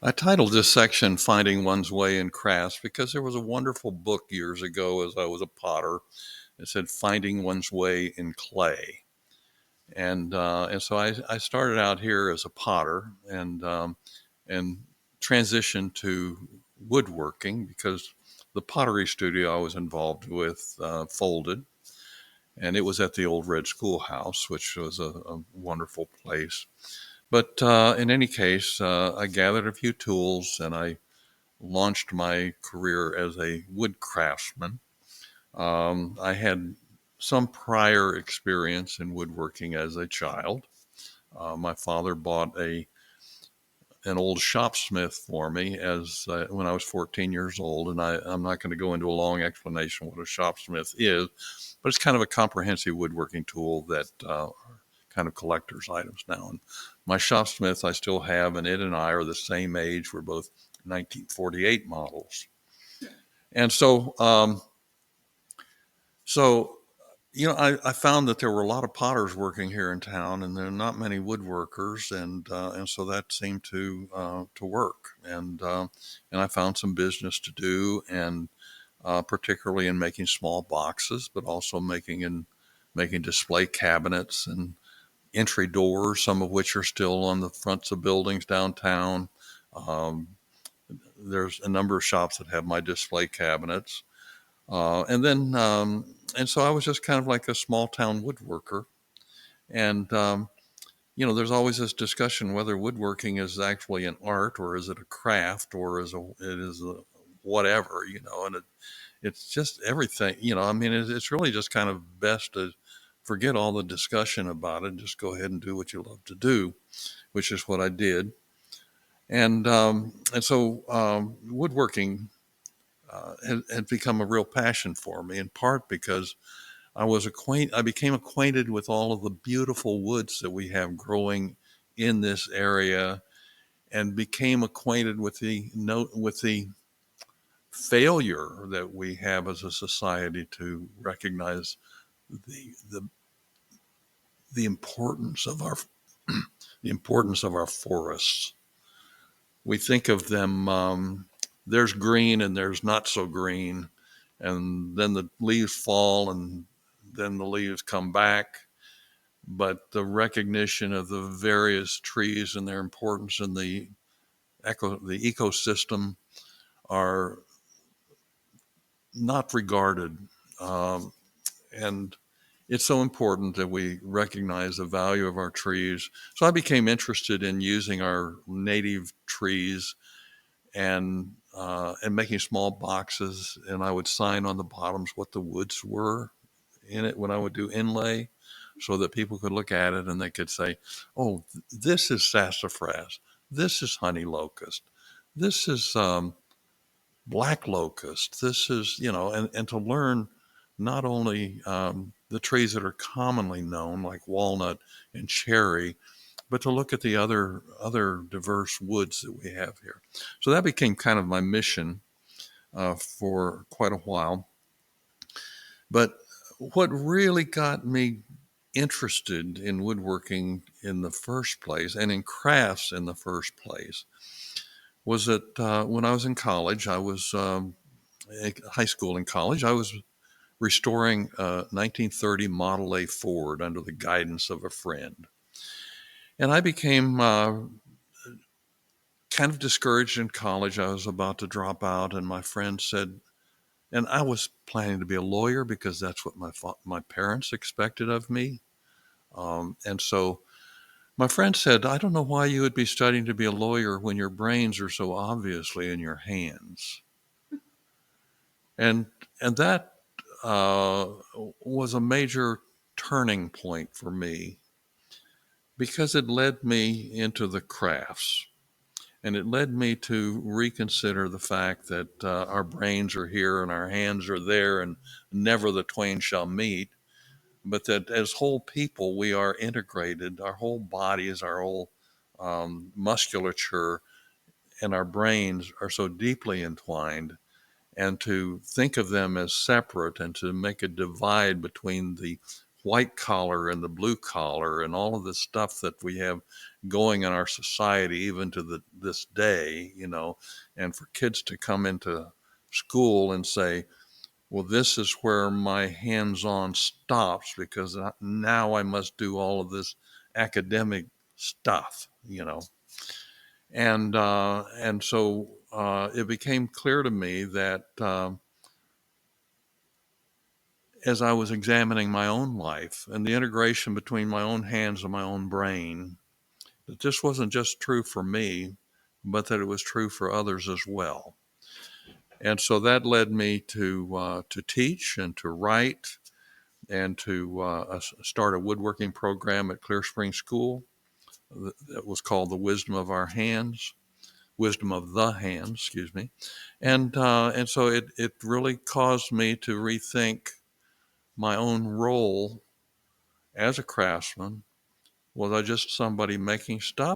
I titled this section Finding One's Way in Crafts because there was a wonderful book years ago as I was a potter. It said Finding One's Way in Clay. And so I started out here as a potter and transitioned to woodworking because the pottery studio I was involved with folded. And it was at the old Red Schoolhouse, which was a wonderful place. But in any case, I gathered a few tools and I launched my career as a wood craftsman. I had some prior experience in woodworking as a child. My father bought an old shopsmith for me as when I was 14 years old, and I'm not going to go into a long explanation what a shopsmith is, but it's kind of a comprehensive woodworking tool that kind of collector's items now. And my shopsmith I still have, and it and I are the same age. We're both 1948 models. And so I found that there were a lot of potters working here in town, and there are not many woodworkers, and so that seemed to work. And I found some business to do, and particularly in making small boxes, but also making display cabinets and entry doors, some of which are still on the fronts of buildings downtown. Um, there's a number of shops that have my display cabinets. And so I was just kind of like a small town woodworker. And there's always this discussion whether woodworking is actually an art or is it a craft or it is a whatever, and it's just everything, I mean, it's really just kind of best to forget all the discussion about it and just go ahead and do what you love to do, which is what I did. And so woodworking had become a real passion for me, in part because I became acquainted with all of the beautiful woods that we have growing in this area, and became acquainted with the failure that we have as a society to recognize the the importance of our the importance of our forests. We think of them, there's green and there's not so green, and then the leaves fall and then the leaves come back. But the recognition of the various trees and their importance in the ecosystem are not regarded. And it's so important that we recognize the value of our trees. So I became interested in using our native trees and making small boxes, and I would sign on the bottoms what the woods were in it when I would do inlay, so that people could look at it and they could say, "Oh, this is sassafras. This is honey locust. This is black locust. This is and to learn not only the trees that are commonly known like walnut and cherry, but to look at the other diverse woods that we have here." So that became kind of my mission for quite a while. But what really got me interested in woodworking in the first place and in crafts in the first place was that when I was in college, I was high school and college, I was restoring a 1930 Model A Ford under the guidance of a friend. And I became kind of discouraged in college. I was about to drop out, and my friend said, and I was planning to be a lawyer because that's what my parents expected of me. And so my friend said, "I don't know why you would be studying to be a lawyer when your brains are so obviously in your hands." And that was a major turning point for me because it led me into the crafts. And it led me to reconsider the fact that our brains are here and our hands are there, and never the twain shall meet. But that as whole people, we are integrated. Our whole bodies, our whole musculature, and our brains are so deeply entwined. And to think of them as separate and to make a divide between the white collar and the blue collar and all of this stuff that we have going in our society, even to this day, and for kids to come into school and say, well, this is where my hands-on stops because now I must do all of this academic stuff, and so it became clear to me that as I was examining my own life and the integration between my own hands and my own brain, that this wasn't just true for me, but that it was true for others as well. And so that led me to teach and to write and to start a woodworking program at Clear Spring School that was called the Wisdom of the Hands, excuse me. And so it really caused me to rethink my own role as a craftsman. Was I just somebody making stuff?